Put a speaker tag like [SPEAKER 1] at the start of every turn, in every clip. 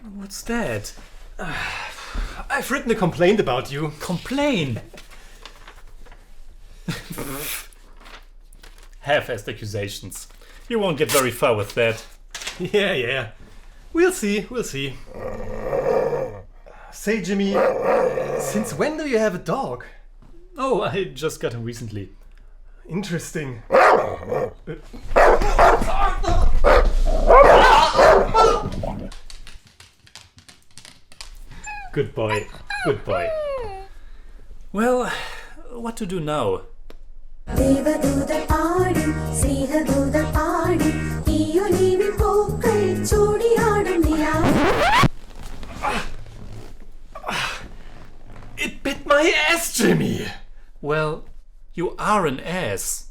[SPEAKER 1] What's that?
[SPEAKER 2] I've written a complaint about you.
[SPEAKER 1] Complain? Half-assed accusations. You won't get very far with that.
[SPEAKER 2] Yeah. We'll see. Say, Jimmy, since when do you have a dog?
[SPEAKER 1] Oh, I just got him recently.
[SPEAKER 2] Interesting.
[SPEAKER 1] Good boy. Well, what to do now?
[SPEAKER 2] It bit my ass, Jimmy!
[SPEAKER 1] Well, you are an ass.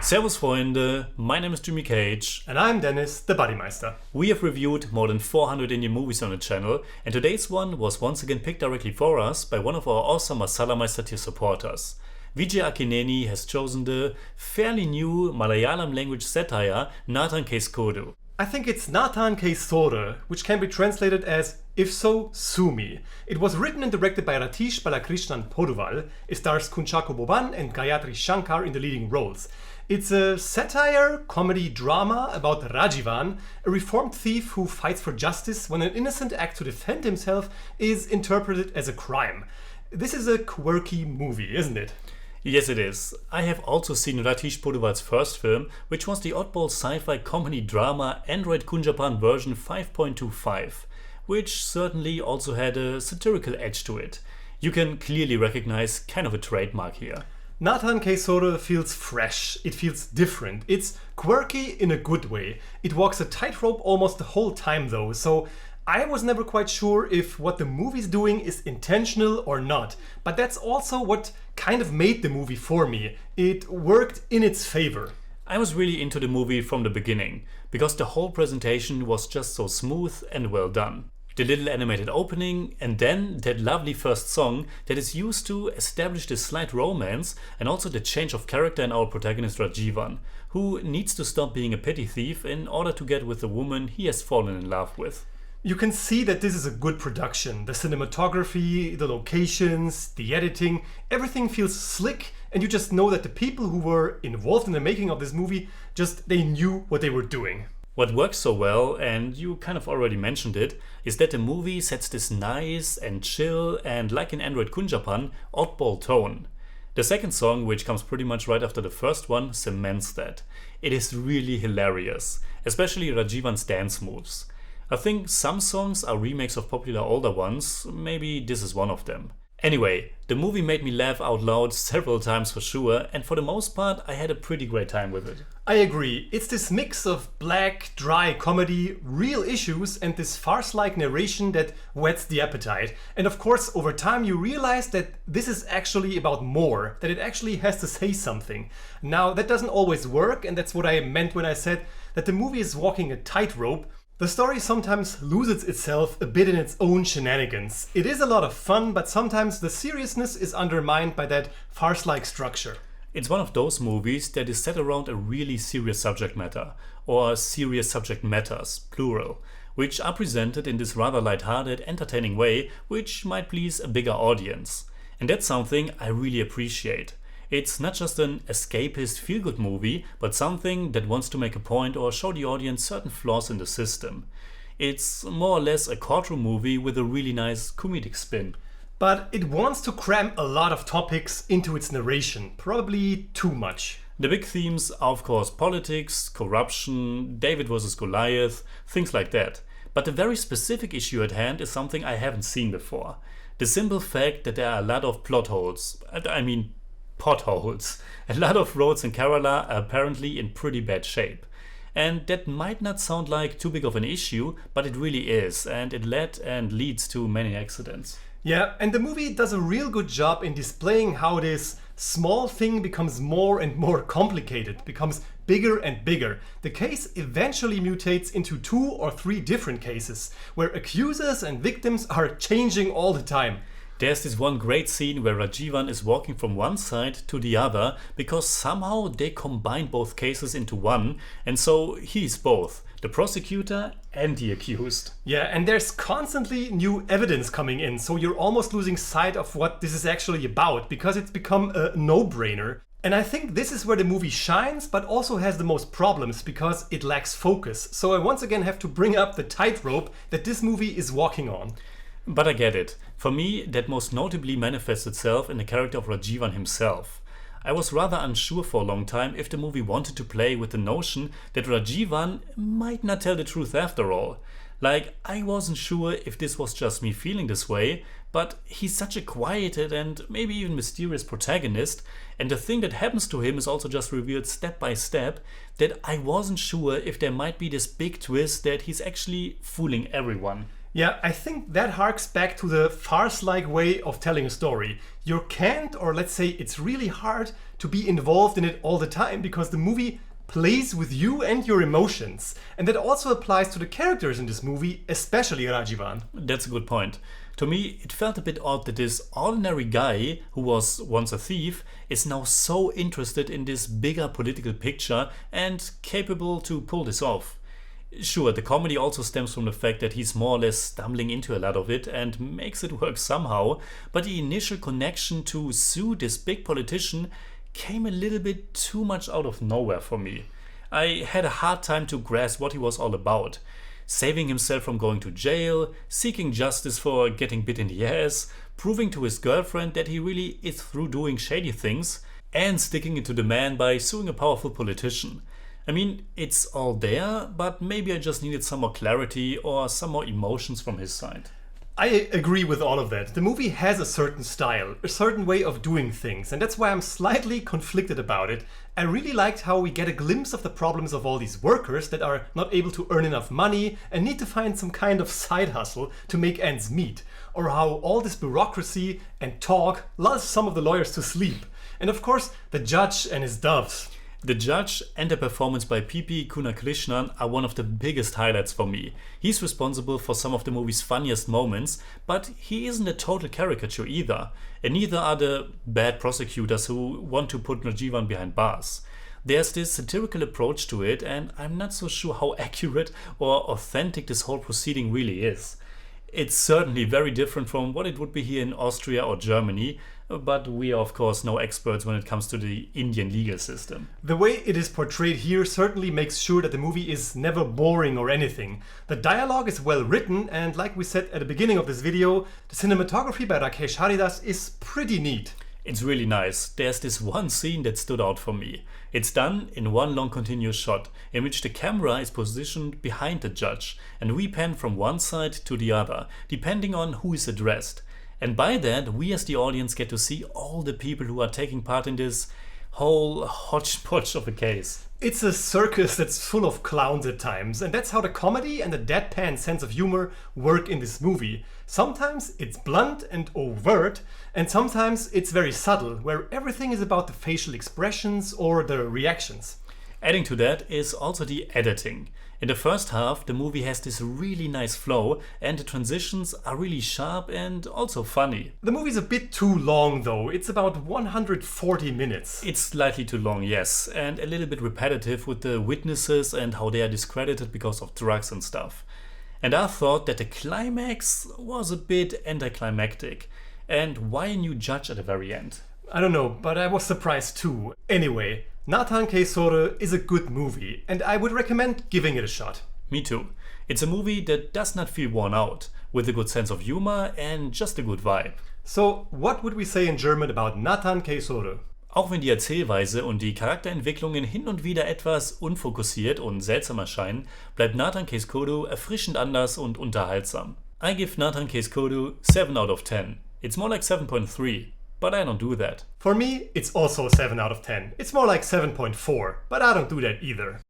[SPEAKER 1] Servus Freunde, my name is Jimmy Cage.
[SPEAKER 2] And I'm Deniz, the Buddymeister.
[SPEAKER 1] We have reviewed more than 400 Indian movies on the channel, and today's one was once again picked directly for us by one of our awesome Malayalam Satire supporters. Vijay Akineni has chosen the fairly new Malayalam language satire NNA THAAN CASE KODU.
[SPEAKER 2] I think it's NNA THAAN CASE KODU, which can be translated as If So, Sue Me. It was written and directed by Ratheesh, Balakrishnan, Poduval. It stars Kunchacko Boban and Gayatri Shankar in the leading roles. It's a satire, comedy, drama about Rajivan, a reformed thief who fights for justice when an innocent act to defend himself is interpreted as a crime. This is a quirky movie, isn't it?
[SPEAKER 1] Yes, it is. I have also seen Ratheesh Poduval's first film, which was the oddball sci-fi comedy drama Android Kunjapan version 5.25, which certainly also had a satirical edge to it. You can clearly recognize kind of a trademark here.
[SPEAKER 2] NNA THAAN CASE KODU feels fresh, it feels different, it's quirky in a good way. It walks a tightrope almost the whole time though, so I was never quite sure if what the movie's doing is intentional or not. But that's also what kind of made the movie for me. It worked in its favor.
[SPEAKER 1] I was really into the movie from the beginning, because the whole presentation was just so smooth and well done. The little animated opening, and then that lovely first song that is used to establish the slight romance and also the change of character in our protagonist Rajivan, who needs to stop being a petty thief in order to get with the woman he has fallen in love with.
[SPEAKER 2] You can see that this is a good production. The cinematography, the locations, the editing, everything feels slick, and you just know that the people who were involved in the making of this movie, they knew what they were doing.
[SPEAKER 1] What works so well, and you kind of already mentioned it, is that the movie sets this nice and chill and, like in Android Kunjapan, oddball tone. The second song, which comes pretty much right after the first one, cements that. It is really hilarious, especially Rajivan's dance moves. I think some songs are remakes of popular older ones, maybe this is one of them. Anyway, the movie made me laugh out loud several times for sure, and for the most part I had a pretty great time with it.
[SPEAKER 2] I agree. It's this mix of black, dry comedy, real issues, and this farce-like narration that whets the appetite. And of course, over time you realize that this is actually about more, that it actually has to say something. Now, that doesn't always work, and that's what I meant when I said that the movie is walking a tightrope. The story sometimes loses itself a bit in its own shenanigans. It is a lot of fun, but sometimes the seriousness is undermined by that farce-like structure.
[SPEAKER 1] It's one of those movies that is set around a really serious subject matter, or serious subject matters, plural, which are presented in this rather light-hearted, entertaining way, which might please a bigger audience. And that's something I really appreciate. It's not just an escapist feel-good movie, but something that wants to make a point or show the audience certain flaws in the system. It's more or less a courtroom movie with a really nice comedic spin.
[SPEAKER 2] But it wants to cram a lot of topics into its narration, probably too much.
[SPEAKER 1] The big themes are of course politics, corruption, David versus Goliath, things like that. But the very specific issue at hand is something I haven't seen before. The simple fact that there are a lot of plot holes, potholes. A lot of roads in Kerala are apparently in pretty bad shape. And that might not sound like too big of an issue, but it really is, and it led and leads to many accidents.
[SPEAKER 2] Yeah, and the movie does a real good job in displaying how this small thing becomes more and more complicated, becomes bigger and bigger. The case eventually mutates into 2 or 3 different cases, where accusers and victims are changing all the time.
[SPEAKER 1] There's this one great scene where Rajivan is walking from one side to the other because somehow they combine both cases into one, and so he's both the prosecutor and the accused.
[SPEAKER 2] Yeah, and there's constantly new evidence coming in, so you're almost losing sight of what this is actually about because it's become a no-brainer. And I think this is where the movie shines, but also has the most problems because it lacks focus. So I once again have to bring up the tightrope that this movie is walking on.
[SPEAKER 1] But I get it. For me, that most notably manifests itself in the character of Rajivan himself. I was rather unsure for a long time if the movie wanted to play with the notion that Rajivan might not tell the truth after all. Like, I wasn't sure if this was just me feeling this way, but he's such a quieted and maybe even mysterious protagonist, and the thing that happens to him is also just revealed step by step, that I wasn't sure if there might be this big twist that he's actually fooling everyone.
[SPEAKER 2] Yeah, I think that harks back to the farce-like way of telling a story. You can't, or let's say it's really hard to be involved in it all the time because the movie plays with you and your emotions. And that also applies to the characters in this movie, especially Rajivan.
[SPEAKER 1] That's a good point. To me, it felt a bit odd that this ordinary guy, who was once a thief, is now so interested in this bigger political picture and capable to pull this off. Sure, the comedy also stems from the fact that he's more or less stumbling into a lot of it and makes it work somehow, but the initial connection to sue this big politician came a little bit too much out of nowhere for me. I had a hard time to grasp what he was all about. Saving himself from going to jail, seeking justice for getting bit in the ass, proving to his girlfriend that he really is through doing shady things, and sticking it to the man by suing a powerful politician. I mean, it's all there, but maybe I just needed some more clarity or some more emotions from his side.
[SPEAKER 2] I agree with all of that. The movie has a certain style, a certain way of doing things, and that's why I'm slightly conflicted about it. I really liked how we get a glimpse of the problems of all these workers that are not able to earn enough money and need to find some kind of side hustle to make ends meet, or how all this bureaucracy and talk lulls some of the lawyers to sleep. And of course, the judge and his doves.
[SPEAKER 1] The judge and the performance by Balakrishnan are one of the biggest highlights for me. He's responsible for some of the movie's funniest moments, but he isn't a total caricature either. And neither are the bad prosecutors who want to put Rajivan behind bars. There's this satirical approach to it, and I'm not so sure how accurate or authentic this whole proceeding really is. It's certainly very different from what it would be here in Austria or Germany, but we are of course no experts when it comes to the Indian legal system.
[SPEAKER 2] The way it is portrayed here certainly makes sure that the movie is never boring or anything. The dialogue is well written, and like we said at the beginning of this video, the cinematography by Ratheesh is pretty neat.
[SPEAKER 1] It's really nice. There's this one scene that stood out for me. It's done in one long continuous shot, in which the camera is positioned behind the judge, and we pan from one side to the other, depending on who is addressed. And by that, we as the audience get to see all the people who are taking part in this whole hodgepodge of a case.
[SPEAKER 2] It's a circus that's full of clowns at times, and that's how the comedy and the deadpan sense of humor work in this movie. Sometimes it's blunt and overt, and sometimes it's very subtle, where everything is about the facial expressions or the reactions.
[SPEAKER 1] Adding to that is also the editing. In the first half, the movie has this really nice flow, and the transitions are really sharp and also funny.
[SPEAKER 2] The movie's a bit too long though, it's about 140 minutes.
[SPEAKER 1] It's slightly too long, yes, and a little bit repetitive with the witnesses and how they are discredited because of drugs and stuff. And I thought that the climax was a bit anticlimactic. And why a new judge at the very end?
[SPEAKER 2] I don't know, but I was surprised too. Anyway, NNA THAAN CASE KODU is a good movie, and I would recommend giving it a shot.
[SPEAKER 1] Me too. It's a movie that does not feel worn out, with a good sense of humor and just a good vibe.
[SPEAKER 2] So, what would we say in German about NNA THAAN CASE KODU?
[SPEAKER 1] Auch wenn die Erzählweise und die Charakterentwicklungen hin und wieder etwas unfokussiert und seltsam erscheinen, bleibt NNA THAAN CASE KODU erfrischend anders und unterhaltsam. I give NNA THAAN CASE KODU 7 out of 10. It's more like 7.3. But I don't do that.
[SPEAKER 2] For me, it's also 7 out of 10. It's more like 7.4, but I don't do that either.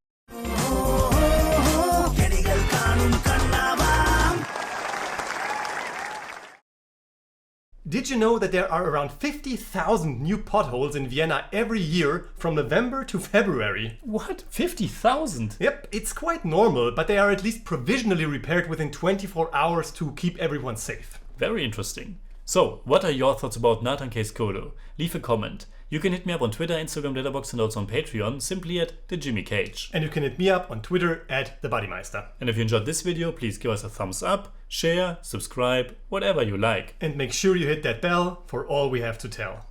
[SPEAKER 2] Did you know that there are around 50,000 new potholes in Vienna every year from November to February?
[SPEAKER 1] What? 50,000?
[SPEAKER 2] Yep, it's quite normal, but they are at least provisionally repaired within 24 hours to keep everyone safe.
[SPEAKER 1] Very interesting. So, what are your thoughts about NNA THAAN CASE KODU? Leave a comment. You can hit me up on Twitter, Instagram, Letterboxd, and also on Patreon, simply at the Jimmy Cage.
[SPEAKER 2] And you can hit me up on Twitter at the Buddymeister.
[SPEAKER 1] And if you enjoyed this video, please give us a thumbs up, share, subscribe, whatever you like.
[SPEAKER 2] And make sure you hit that bell for all we have to tell.